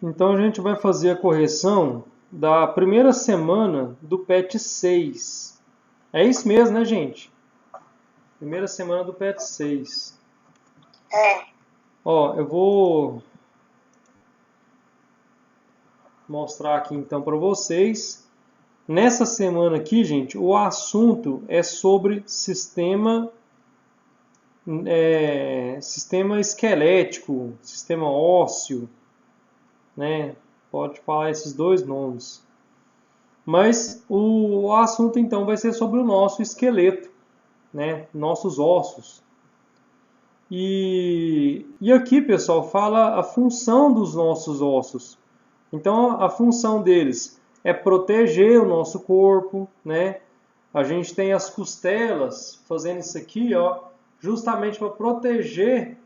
Então a gente vai fazer a correção da primeira semana do PET 6. É isso mesmo, né, gente? Primeira semana do PET 6. Ó, eu vou mostrar aqui então para vocês. Nessa semana aqui, gente, o assunto é sobre sistema esquelético, sistema ósseo, né? Pode falar esses dois nomes. Mas o assunto então vai ser sobre o nosso esqueleto, né? Nossos ossos. E aqui, pessoal, fala a função dos nossos ossos. Então, a função deles é proteger o nosso corpo, né? A gente tem as costelas fazendo isso aqui, ó, justamente para proteger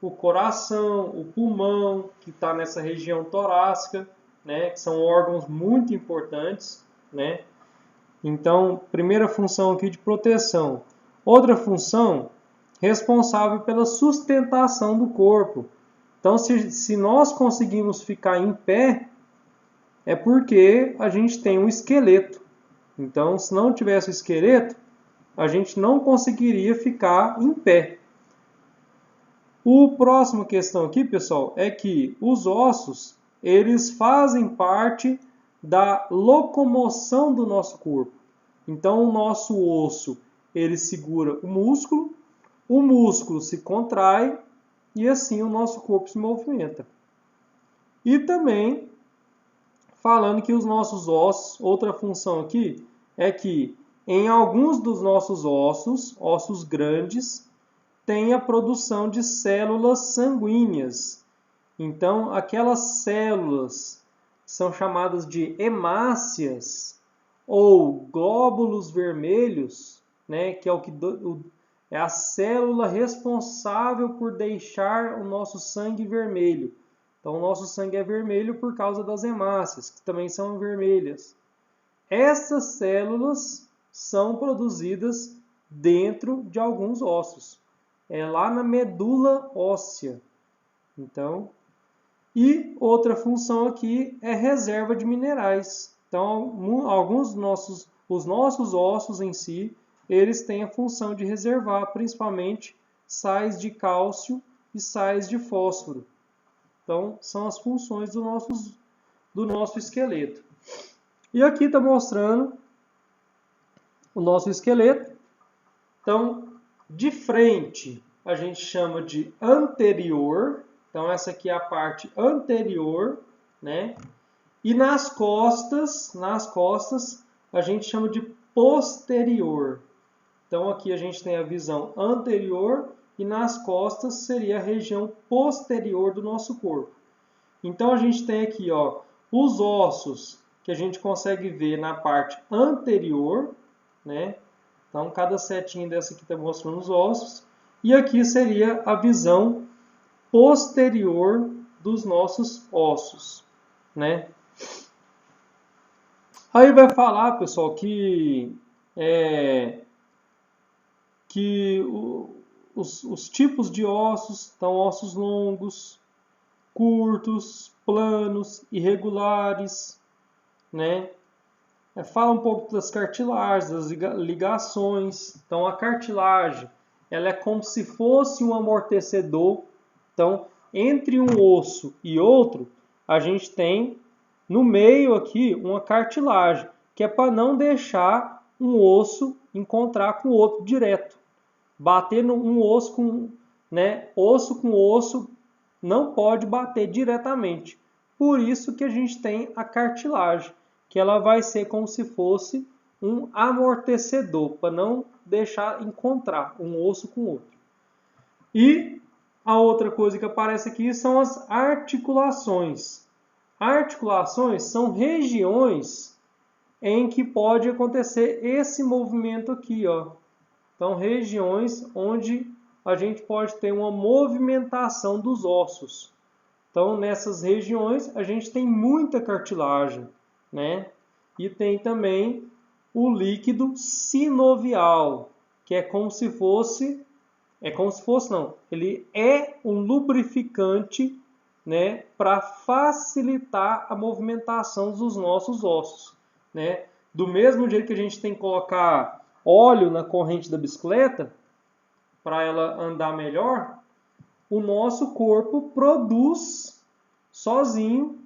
o coração, o pulmão, que está nessa região torácica, né? Que são órgãos muito importantes, né? Então, primeira função aqui de proteção. Outra função, responsável pela sustentação do corpo. Então, se nós conseguimos ficar em pé, é porque a gente tem um esqueleto. Então, se não tivesse o esqueleto, a gente não conseguiria ficar em pé. O próximo questão aqui, pessoal, é que os ossos, eles fazem parte da locomoção do nosso corpo. Então, o nosso osso, ele segura o músculo se contrai e assim o nosso corpo se movimenta. E também, falando que os nossos ossos, outra função aqui, é que em alguns dos nossos ossos grandes, tem a produção de células sanguíneas. Então, aquelas células são chamadas de hemácias ou glóbulos vermelhos, né, que é é a célula responsável por deixar o nosso sangue vermelho. Então, o nosso sangue é vermelho por causa das hemácias, que também são vermelhas. Essas células são produzidas dentro de alguns ossos. É lá na medula óssea. Então, e outra função aqui é reserva de minerais. Então, os nossos ossos em si, eles têm a função de reservar principalmente sais de cálcio e sais de fósforo. Então, são as funções do nosso esqueleto. E aqui está mostrando o nosso esqueleto. Então, de frente, a gente chama de anterior. Então, essa aqui é a parte anterior, né? E nas costas, a gente chama de posterior. Então, aqui a gente tem a visão anterior e nas costas seria a região posterior do nosso corpo. Então, a gente tem aqui, ó, os ossos que a gente consegue ver na parte anterior, né? Então, cada setinha dessa aqui está mostrando os ossos. E aqui seria a visão posterior dos nossos ossos, né? Aí vai falar, pessoal, que os tipos de ossos são ossos longos, curtos, planos, irregulares, né? Fala um pouco das cartilagens, das ligações. Então, a cartilagem, ela é como se fosse um amortecedor. Então, entre um osso e outro, a gente tem no meio aqui uma cartilagem, que é para não deixar um osso encontrar com o outro direto. Bater um osso osso com osso não pode bater diretamente. Por isso que a gente tem a cartilagem, que ela vai ser como se fosse um amortecedor, para não deixar encontrar um osso com o outro. E a outra coisa que aparece aqui são as articulações. Articulações são regiões em que pode acontecer esse movimento aqui, ó. Então, regiões onde a gente pode ter uma movimentação dos ossos. Então, nessas regiões, a gente tem muita cartilagem, né? E tem também o líquido sinovial, que é como se fosse, não, ele é um lubrificante né, para facilitar a movimentação dos nossos ossos, né? Do mesmo jeito que a gente tem que colocar óleo na corrente da bicicleta para ela andar melhor, o nosso corpo produz sozinho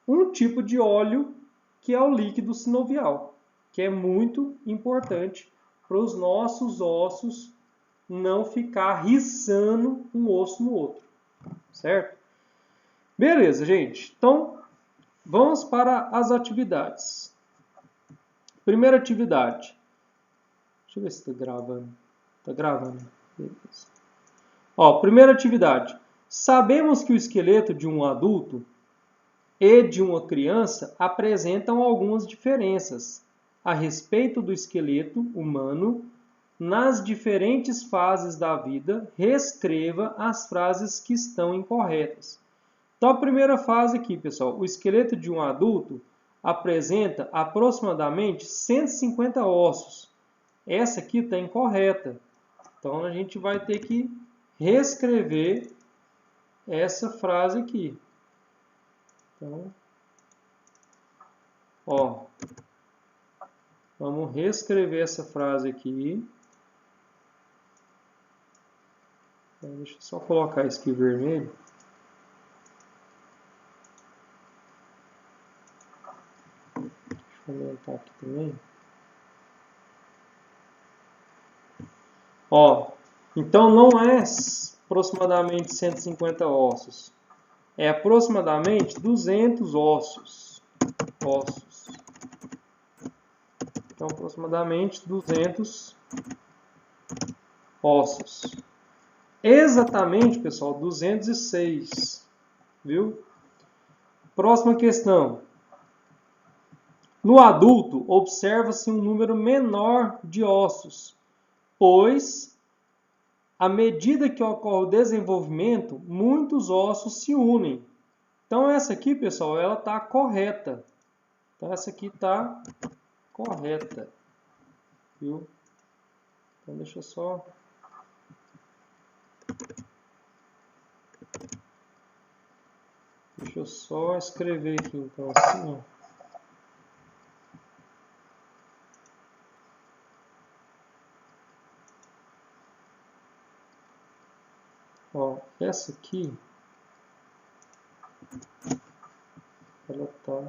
um tipo de óleo que é o líquido sinovial, que é muito importante para os nossos ossos não ficar riçando um osso no outro, certo? Beleza, gente. Então, vamos para as atividades. Primeira atividade. Deixa eu ver se está gravando. Está gravando. Beleza. Ó, primeira atividade. Sabemos que o esqueleto de um adulto e de uma criança apresentam algumas diferenças a respeito do esqueleto humano. Nas diferentes fases da vida, reescreva as frases que estão incorretas. Então, a primeira fase aqui, pessoal, o esqueleto de um adulto apresenta aproximadamente 150 ossos. Essa aqui está incorreta. Então, a gente vai ter que reescrever essa frase aqui. Então, ó, vamos reescrever essa frase aqui. Então, deixa eu só colocar isso aqui vermelho. Deixa eu aumentar aqui também. Ó, então não é aproximadamente 150 ossos. É aproximadamente 200 ossos. Então, aproximadamente 200 ossos. Exatamente, pessoal, 206. Viu? Próxima questão. No adulto, observa-se um número menor de ossos, pois, à medida que ocorre o desenvolvimento, muitos ossos se unem. Então, essa aqui, pessoal, ela está correta. Então, essa aqui está correta. Viu? Então, deixa eu só... Deixa eu só escrever aqui, então, assim, ó. Ó, essa aqui, ela tá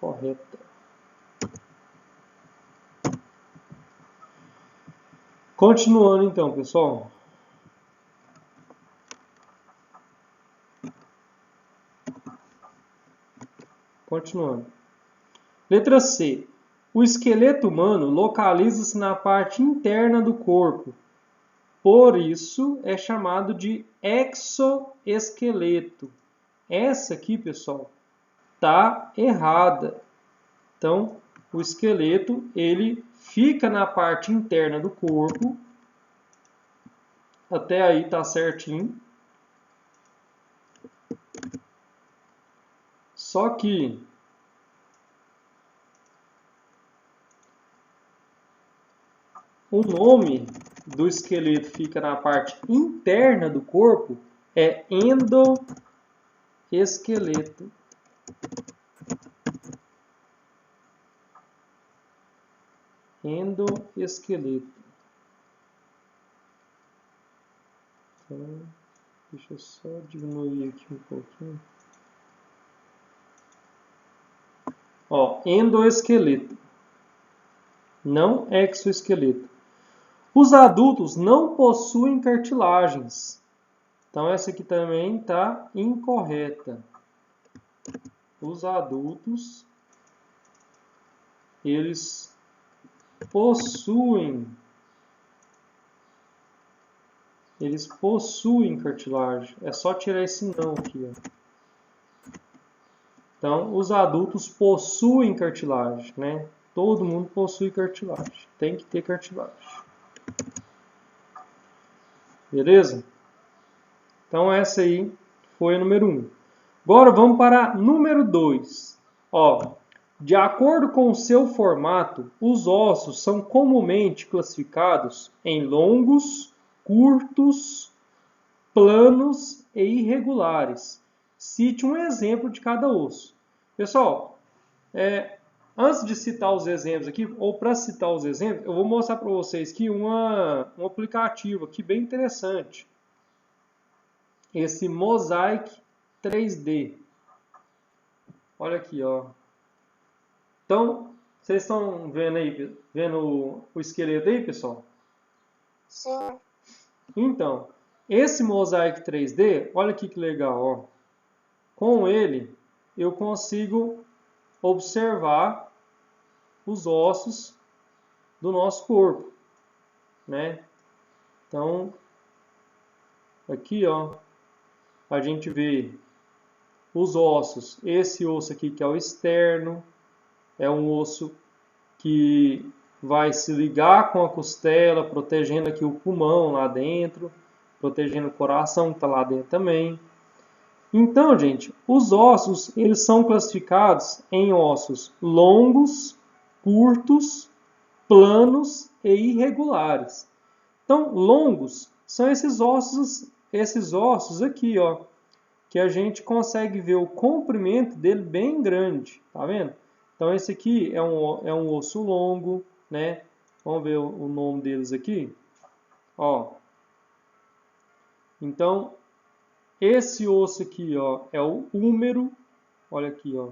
correta. Continuando então, pessoal. Continuando. Letra C. O esqueleto humano localiza-se na parte interna do corpo. Por isso, é chamado de exoesqueleto. Essa aqui, pessoal, tá errada. Então, o esqueleto, ele fica na parte interna do corpo. Até aí tá certinho. Só que o nome do esqueleto fica na parte interna do corpo é endoesqueleto. Endoesqueleto. Então, deixa eu só diminuir aqui um pouquinho. Ó, endoesqueleto, não exoesqueleto. Os adultos não possuem cartilagens. Então, essa aqui também está incorreta. Os adultos, eles possuem cartilagem. É só tirar esse não aqui, ó. Então, os adultos possuem cartilagem, né? Todo mundo possui cartilagem. Tem que ter cartilagem. Beleza? Então, essa aí foi a número 1. Agora, vamos para a número 2. Ó, de acordo com o seu formato, os ossos são comumente classificados em longos, curtos, planos e irregulares. Cite um exemplo de cada osso. Pessoal, antes de citar os exemplos aqui, ou para citar os exemplos, eu vou mostrar para vocês aqui um aplicativo aqui bem interessante. Esse Mosaic 3D. Olha aqui, ó. Então, vocês estão vendo aí, vendo o esqueleto aí, pessoal? Sim. Então, esse Mosaic 3D, olha aqui que legal, ó. Com ele, eu consigo observar os ossos do nosso corpo, né? Então, aqui, ó, a gente vê os ossos. Esse osso aqui que é o externo, é um osso que vai se ligar com a costela, protegendo aqui o pulmão lá dentro, protegendo o coração que está lá dentro também. Então, gente, os ossos, eles são classificados em ossos longos, curtos, planos e irregulares. Então, longos são esses ossos aqui, ó, que a gente consegue ver o comprimento dele bem grande, tá vendo? Então, esse aqui é um osso longo, né? Vamos ver o nome deles aqui, ó. Então, esse osso aqui, ó, é o húmero. Olha aqui, ó.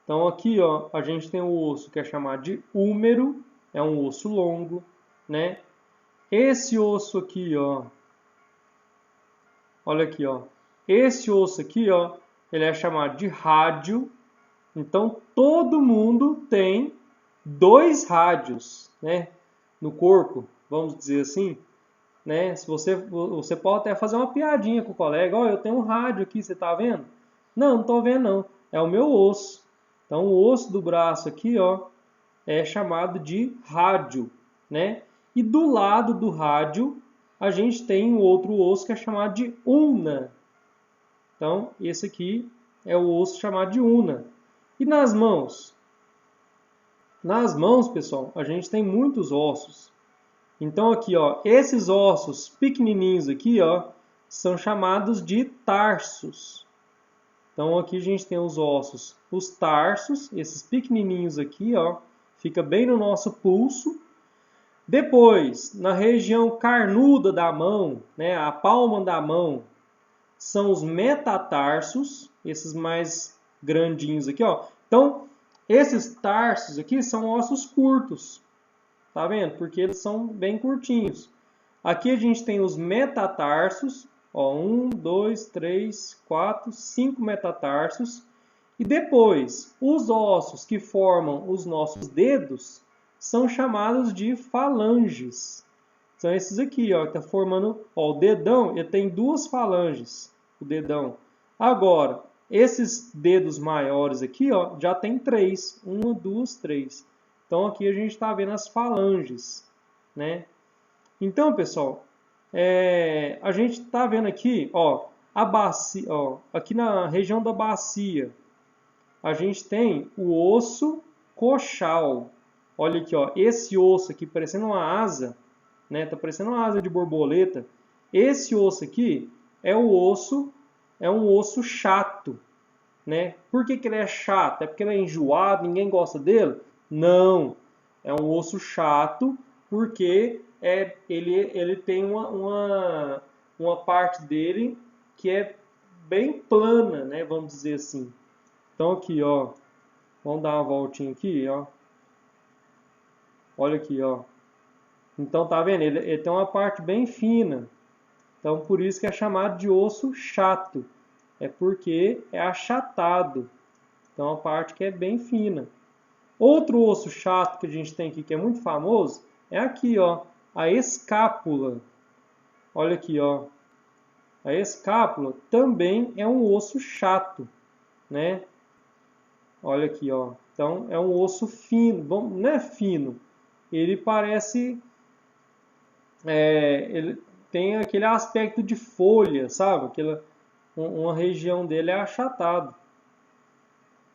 Então aqui, ó, a gente tem o osso que é chamado de húmero, é um osso longo, né? Esse osso aqui, ó. Olha aqui, ó. Esse osso aqui, ó, ele é chamado de rádio. Então todo mundo tem 2 rádios, né, no corpo, vamos dizer assim. Né? Se você pode até fazer uma piadinha com o colega, ó, eu tenho um rádio aqui, você tá vendo? Não, não tô vendo não, é o meu osso. Então o osso do braço aqui, ó, é chamado de rádio, né? E do lado do rádio, a gente tem um outro osso que é chamado de ulna. Então esse aqui é o osso chamado de ulna. E nas mãos? Nas mãos, pessoal, a gente tem muitos ossos. Então aqui, ó, esses ossos pequenininhos aqui, ó, são chamados de tarsos. Então aqui a gente tem os ossos, os tarsos, esses pequenininhos aqui, ó, fica bem no nosso pulso. Depois, na região carnuda da mão, né, a palma da mão, são os metatarsos, esses mais grandinhos aqui, ó. Então, esses tarsos aqui são ossos curtos. Tá vendo? Porque eles são bem curtinhos. Aqui a gente tem os metatarsos. Ó, 1, 2, 3, 4, 5 metatarsos. E depois, os ossos que formam os nossos dedos são chamados de falanges. São esses aqui, ó, que tá formando, ó, o dedão, ele tem 2 falanges, o dedão. Agora, esses dedos maiores aqui, ó, já tem 3. 1, 2, 3. Então aqui a gente está vendo as falanges, né? Então, pessoal, a gente está vendo aqui, ó, a bacia, ó, aqui na região da bacia, a gente tem o osso coxal. Olha aqui, ó, esse osso aqui parecendo uma asa, né? Tá parecendo uma asa de borboleta. Esse osso aqui é um osso chato, né? Por que ele é chato? É porque ele é enjoado, ninguém gosta dele? Não, é um osso chato porque ele tem uma parte dele que é bem plana, né? Vamos dizer assim. Então aqui, ó, vamos dar uma voltinha aqui, ó. Olha aqui, ó. Então tá vendo? Ele tem uma parte bem fina. Então por isso que é chamado de osso chato. É porque é achatado. Então a parte que é bem fina. Outro osso chato que a gente tem aqui, que é muito famoso, é aqui, ó, a escápula. Olha aqui, ó. A escápula também é um osso chato, né? Olha aqui, ó. Então é um osso fino. Bom, não é fino. Ele parece, ele tem aquele aspecto de folha, sabe? Uma região dele é achatado.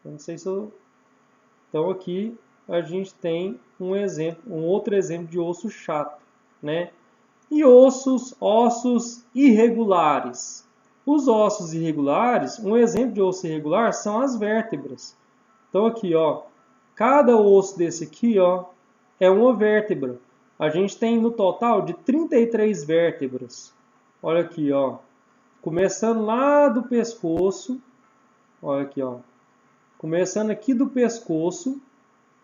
Não sei se eu... Então aqui a gente tem um outro exemplo de osso chato, né? E ossos irregulares. Os ossos irregulares, um exemplo de osso irregular são as vértebras. Então aqui, ó, cada osso desse aqui, ó, é uma vértebra. A gente tem no total de 33 vértebras. Olha aqui, ó. Começando lá do pescoço, olha aqui, ó. Começando aqui do pescoço,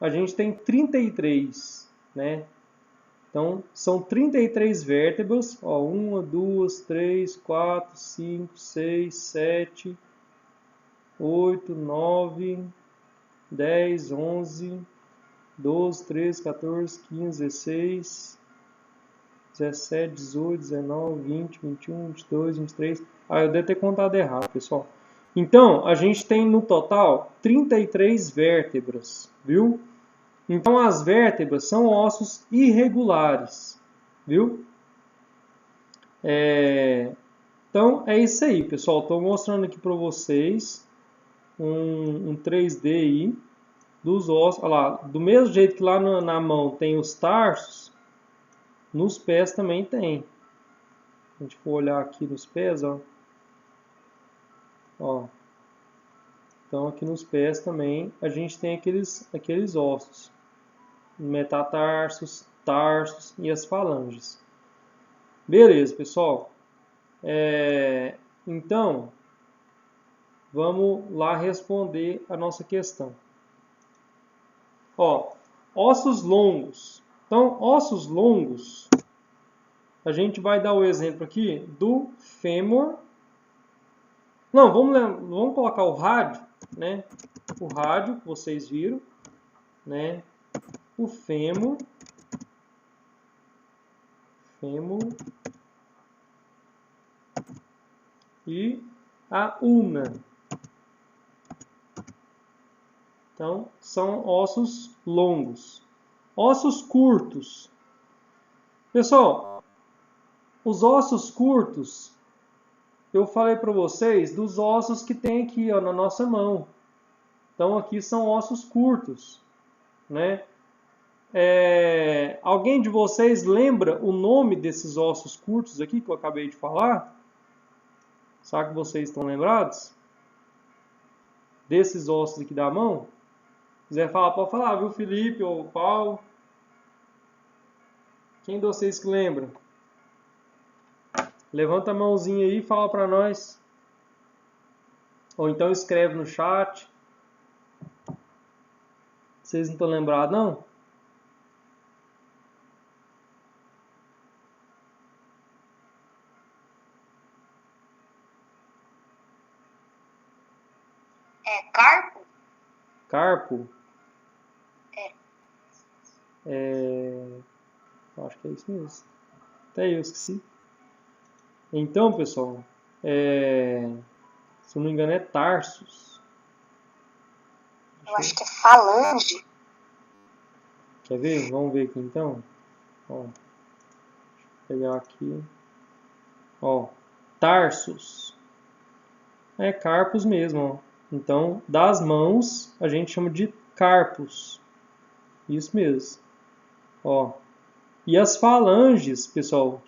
a gente tem 33, né? Então, são 33 vértebras, ó, 1, 2, 3, 4, 5, 6, 7, 8, 9, 10, 11, 12, 13, 14, 15, 16, 17, 18, 19, 20, 21, 22, 23. Ah, eu devo ter contado errado, pessoal. Então, a gente tem no total 33 vértebras, viu? Então, as vértebras são ossos irregulares, viu? Então, é isso aí, pessoal. Estou mostrando aqui para vocês um 3D aí dos ossos. Olha lá, do mesmo jeito que lá na mão tem os tarsos, nos pés também tem. Se a gente for olhar aqui nos pés, ó. Ó. Então, aqui nos pés também a gente tem aqueles ossos. Metatarsos, tarsos e as falanges. Beleza, pessoal. Então, vamos lá responder a nossa questão. Ó, ossos longos. Então, ossos longos, a gente vai dar o exemplo aqui do fêmur. Não, vamos colocar o rádio, né? O rádio, que vocês viram, né? O fêmur, e a ulna. Então, são ossos longos. Ossos curtos. Pessoal, os ossos curtos, eu falei para vocês dos ossos que tem aqui, ó, na nossa mão. Então, aqui são ossos curtos, né? Alguém de vocês lembra o nome desses ossos curtos aqui que eu acabei de falar? Será que vocês estão lembrados? Desses ossos aqui da mão? Se quiser falar, pode falar, viu, Felipe ou Paulo? Quem de vocês que lembra? Levanta a mãozinha aí e fala para nós. Ou então escreve no chat. Vocês não estão lembrados, não? Carpo? Carpo? Acho que é isso mesmo. Até eu esqueci. Então, pessoal, se eu não me engano é tarsos. Eu acho que é falange. Quer ver? Vamos ver aqui então. Ó, deixa eu pegar aqui. Ó, tarsos. É carpos mesmo, ó. Então, das mãos, a gente chama de carpos. Isso mesmo. Ó. E as falanges, pessoal,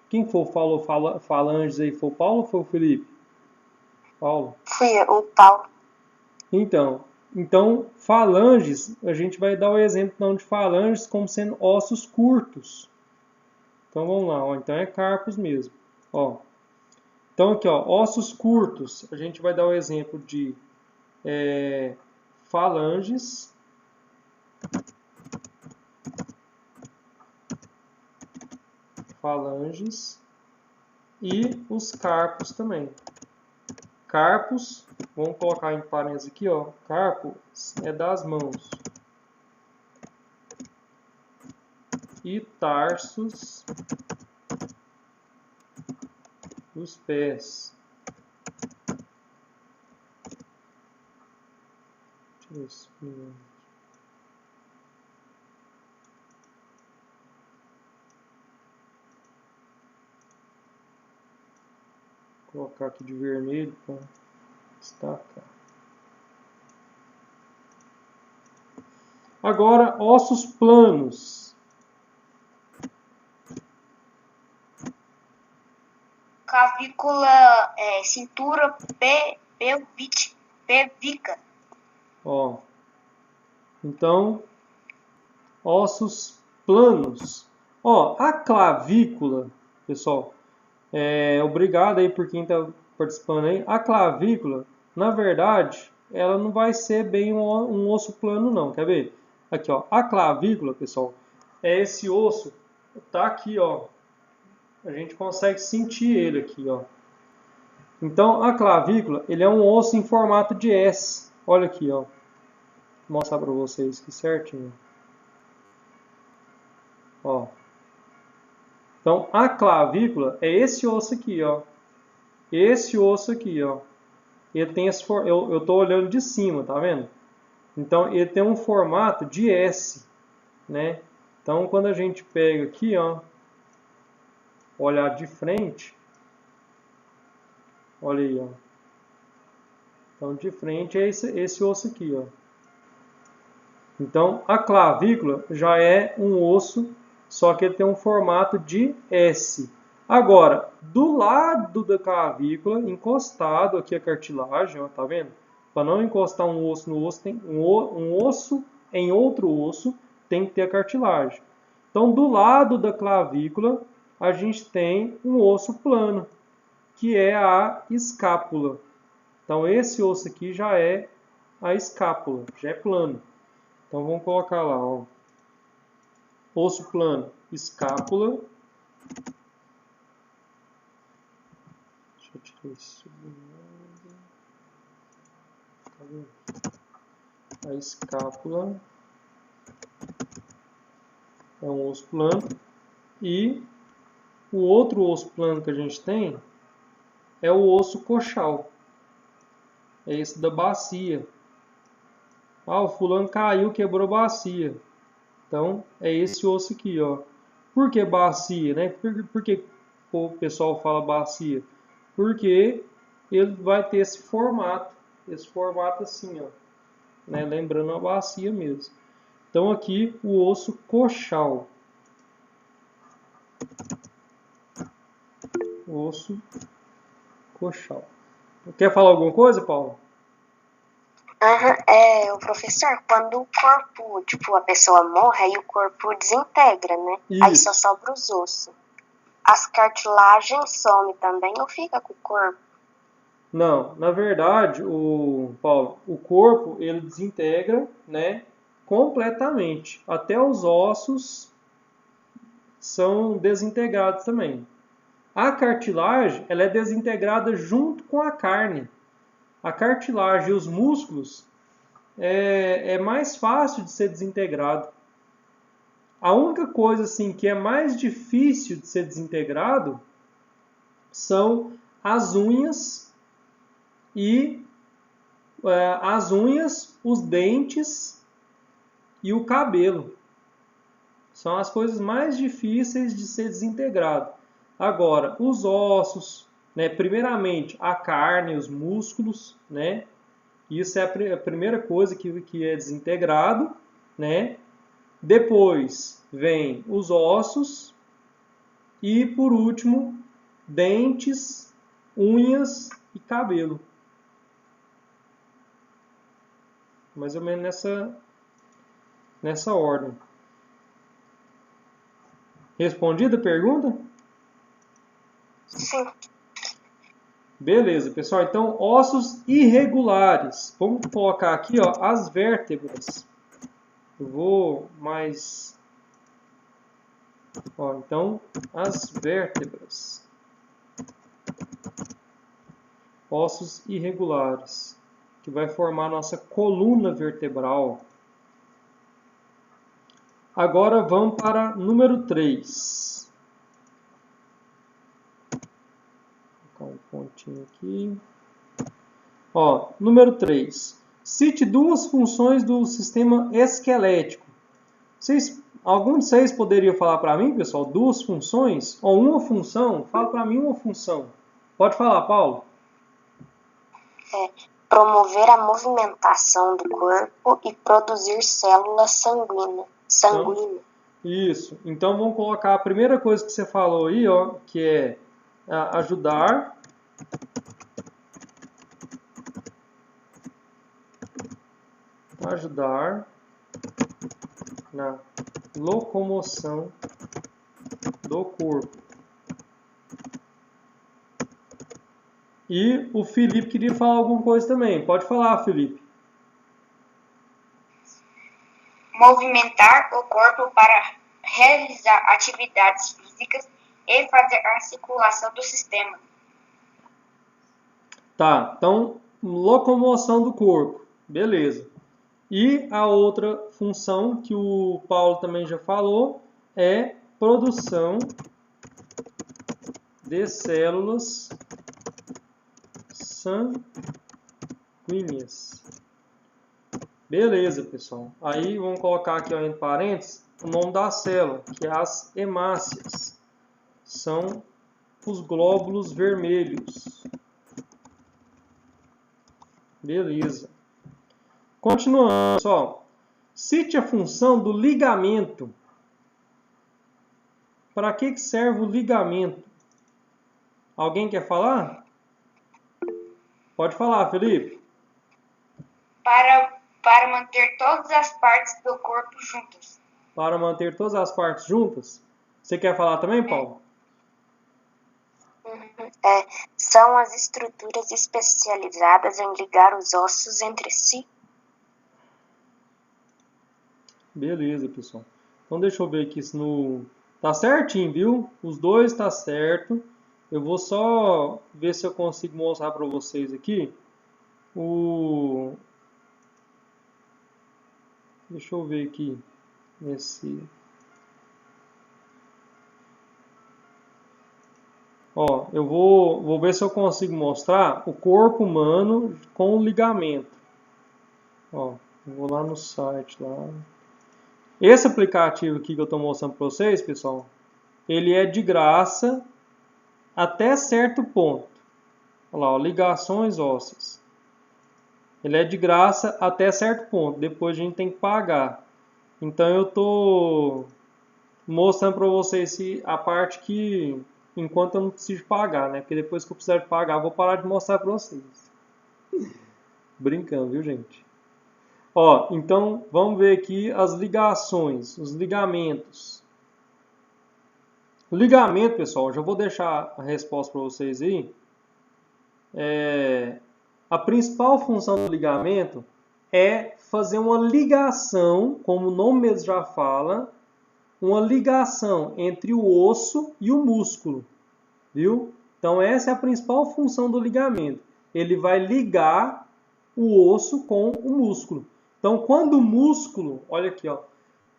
quem falou falanges aí, foi o Paulo ou foi o Felipe? Paulo. Fui o Paulo. Então, falanges, a gente vai dar o exemplo então, de falanges como sendo ossos curtos. Então, vamos lá. Ó. Então, é carpos mesmo. Ó. Então, aqui, ó, ossos curtos, a gente vai dar o exemplo de falanges. E os carpos também. Carpos, vamos colocar em parênteses aqui, ó. Carpo é das mãos. E tarsos dos pés. Deixa eu ver se... Vou colocar aqui de vermelho para destacar. Agora, ossos planos. clavícula, cintura pelvíca. Ó. Então, ossos planos. Ó, a clavícula, pessoal, obrigado aí por quem está participando aí. A clavícula, na verdade, ela não vai ser bem um osso plano não, quer ver? Aqui, ó, a clavícula, pessoal, é esse osso, tá aqui, ó. A gente consegue sentir ele aqui, ó. Então, a clavícula, ele é um osso em formato de S. Olha aqui, ó. Vou mostrar para vocês aqui certinho. Ó. Então, a clavícula é esse osso aqui, ó. Esse osso aqui, ó. Ele tem esse eu estou olhando de cima, tá vendo? Então, ele tem um formato de S, né? Então, quando a gente pega aqui, ó, olhar de frente, olha aí, ó. Então, de frente é esse osso aqui, ó. Então, a clavícula já é um osso, só que ele tem um formato de S. Agora, do lado da clavícula, encostado aqui a cartilagem, ó, tá vendo? Para não encostar um osso no osso, tem um osso em outro osso, tem que ter a cartilagem. Então, do lado da clavícula, a gente tem um osso plano, que é a escápula. Então, esse osso aqui já é a escápula, já é plano. Então, vamos colocar lá, ó. Osso plano, escápula. Deixa eu tirar isso. A escápula é um osso plano. E o outro osso plano que a gente tem é o osso coxal. É esse da bacia. Ah, o fulano caiu, quebrou a bacia. Então, é esse osso aqui, ó. Por que bacia, né? Por que o pessoal fala bacia? Porque ele vai ter esse formato assim, ó. Né? Lembrando a bacia mesmo. Então, aqui, o osso coxal. Osso coxal. Quer falar alguma coisa, Paulo? O professor, quando o corpo, tipo, a pessoa morre, aí o corpo desintegra, né? Isso. Aí só sobra os ossos. As cartilagens somem também ou fica com o corpo? Não, na verdade, Paulo, o corpo ele desintegra, né, completamente. Até os ossos são desintegrados também. A cartilagem ela é desintegrada junto com a carne. A cartilagem e os músculos é mais fácil de ser desintegrado. A única coisa assim que é mais difícil de ser desintegrado são as unhas e os dentes e o cabelo. São as coisas mais difíceis de ser desintegrado. Agora, os ossos, né, primeiramente a carne, os músculos, né, isso é a primeira coisa que é desintegrado, né? Depois vem os ossos e, por último, dentes, unhas e cabelo. Mais ou menos nessa ordem. Respondida a pergunta? Sim. Beleza, pessoal. Então, ossos irregulares. Vamos colocar aqui, ó, as vértebras. Eu vou mais... Ó, então, as vértebras. Ossos irregulares, que vai formar a nossa coluna vertebral. Agora vamos para número 3. Vou colocar um pontinho aqui. Ó, número 3. Cite duas funções do sistema esquelético. Algum de vocês poderia falar para mim, pessoal, duas funções? Ou uma função? Fala para mim uma função. Pode falar, Paulo. Promover a movimentação do corpo e produzir células sanguíneas. Isso. Então vamos colocar a primeira coisa que você falou aí, ó, que é ajudar na locomoção do corpo. E o Felipe queria falar alguma coisa também. Pode falar, Felipe. Movimentar o corpo para realizar atividades físicas e fazer a circulação do sistema. Tá, então, locomoção do corpo. Beleza. E a outra função que o Paulo também já falou é produção de células sanguíneas. Beleza, pessoal. Aí vamos colocar aqui ó, entre parênteses o nome da célula, que é as hemácias. São os glóbulos vermelhos. Beleza. Continuando, pessoal. Cite a função do ligamento. Para que serve o ligamento? Alguém quer falar? Pode falar, Felipe. Para manter todas as partes do corpo juntas. Para manter todas as partes juntas? Você quer falar também, Paulo? São as estruturas especializadas em ligar os ossos entre si. Beleza, pessoal. Então deixa eu ver aqui se no... Tá certinho, viu? Os dois tá certo. Eu vou só ver se eu consigo mostrar para vocês aqui Deixa eu ver aqui nesse... Ó, eu vou ver se eu consigo mostrar o corpo humano com o ligamento. Ó, eu vou lá no site lá. Esse aplicativo aqui que eu estou mostrando para vocês, pessoal, ele é de graça até certo ponto. Olha lá, ó, ligações ósseas. Ele é de graça até certo ponto. Depois a gente tem que pagar. Então eu estou mostrando para vocês a parte que enquanto eu não preciso pagar, né? Porque depois que eu precisar de pagar, eu vou parar de mostrar para vocês. Brincando, viu, gente? Ó, então vamos ver aqui as ligações, os ligamentos. O ligamento, pessoal, já vou deixar a resposta para vocês aí. A principal função do ligamento é fazer uma ligação, como o nome mesmo já fala, uma ligação entre o osso e o músculo, viu? Então essa é a principal função do ligamento. Ele vai ligar o osso com o músculo. Então quando o músculo, olha aqui, ó,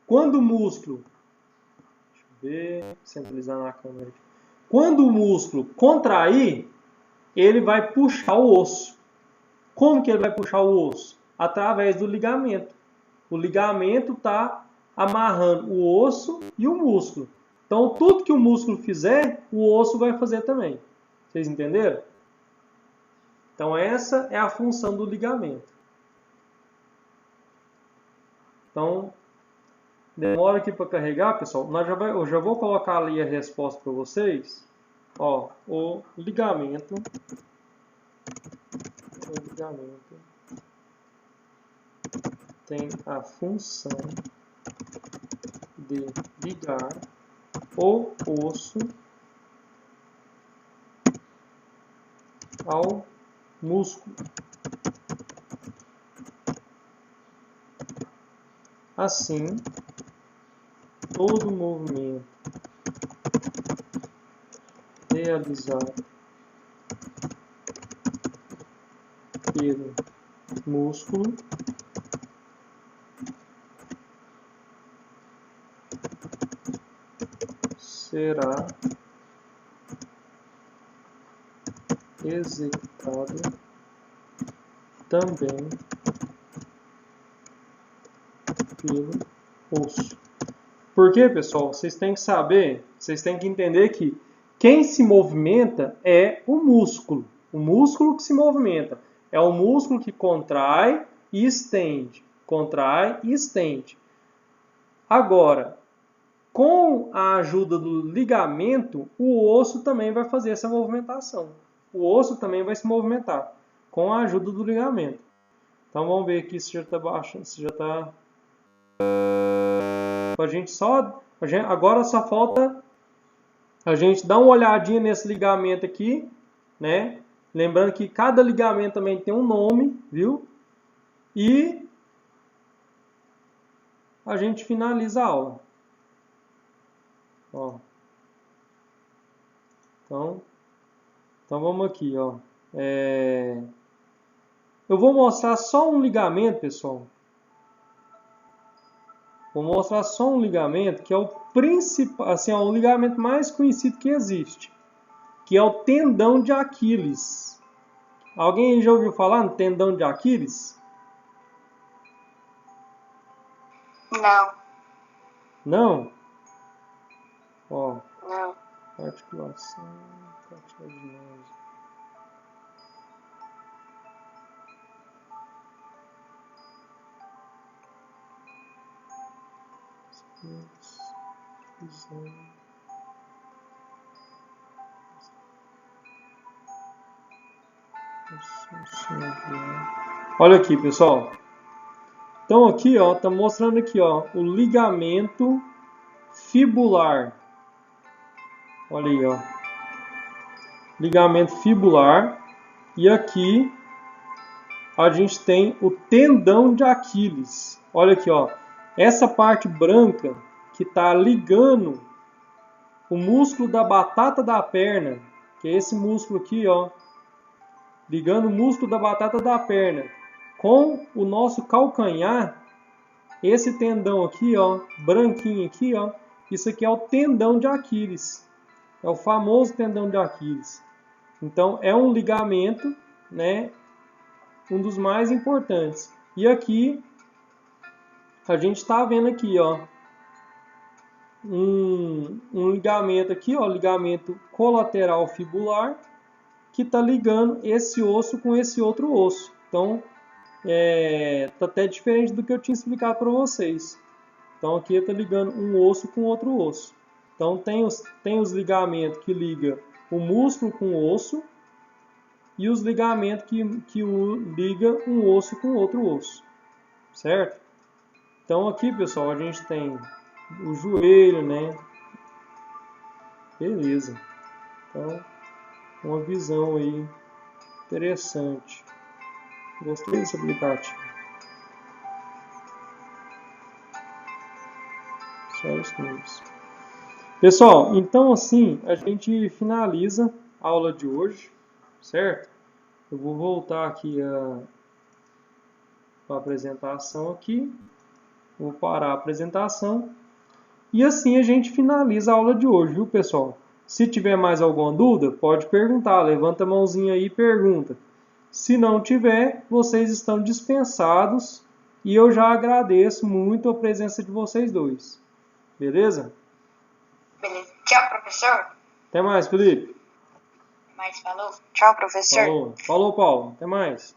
quando o músculo, deixa eu ver, centralizar na câmera aqui. Quando o músculo contrair, ele vai puxar o osso. Como que ele vai puxar o osso? Através do ligamento. O ligamento está amarrando o osso e o músculo. Então, tudo que o músculo fizer, o osso vai fazer também. Vocês entenderam? Então, essa é a função do ligamento. Então, demora aqui para carregar, pessoal. Eu já vou colocar ali a resposta para vocês. Ó, o ligamento tem a função de ligar o osso ao músculo. Assim, todo movimento realizado pelo músculo será executado também pelo osso. Por quê, pessoal? Vocês têm que saber, vocês têm que entender que quem se movimenta é o músculo. O músculo que se movimenta. É o músculo que contrai e estende. Contrai e estende. Agora, Com a ajuda do ligamento, o osso também vai fazer essa movimentação. O osso também vai se movimentar com a ajuda do ligamento. Então vamos ver aqui se já está baixo, se já está. Agora só falta a gente dar uma olhadinha nesse ligamento aqui, né? Lembrando que cada ligamento também tem um nome, viu? E a gente finaliza a aula. Ó. Então vamos aqui, ó. Eu vou mostrar só um ligamento, pessoal. Vou mostrar só um ligamento que é o principal, assim, o ligamento mais conhecido que existe, que é o tendão de Aquiles. Alguém já ouviu falar no tendão de Aquiles? Não. Não? Ó. Não. Articulação cartilaginosa. Olha aqui, pessoal. Então aqui, ó, tá mostrando aqui, ó, o ligamento fibular. Olha aí, ó. Ligamento fibular. E aqui a gente tem o tendão de Aquiles. Olha aqui, ó. Essa parte branca que está ligando o músculo da batata da perna, que é esse músculo aqui, ó, ligando o músculo da batata da perna com o nosso calcanhar, esse tendão aqui, ó, branquinho aqui, ó, isso aqui é o tendão de Aquiles. É o famoso tendão de Aquiles. Então é um ligamento, né, um dos mais importantes. E aqui a gente está vendo aqui, ó, um ligamento aqui, ó, ligamento colateral fibular, que está ligando esse osso com esse outro osso. Então, tá até diferente do que eu tinha explicado para vocês. Então, aqui está ligando um osso com outro osso. Então, tem os ligamentos que ligam o músculo com o osso e os ligamentos que ligam um osso com outro osso. Certo? Então, aqui, pessoal, a gente tem o joelho, né? Beleza. Então, uma visão aí interessante. Gostei desse aplicativo. Só isso mesmo. Pessoal, então assim a gente finaliza a aula de hoje, certo? Eu vou voltar aqui para a apresentação aqui. Vou parar a apresentação. E assim a gente finaliza a aula de hoje, viu, pessoal? Se tiver mais alguma dúvida, pode perguntar. Levanta a mãozinha aí e pergunta. Se não tiver, vocês estão dispensados e eu já agradeço muito a presença de vocês dois. Beleza? Beleza. Tchau, professor. Até mais, Felipe. Mas falou. Tchau, professor. Falou, Paulo. Até mais.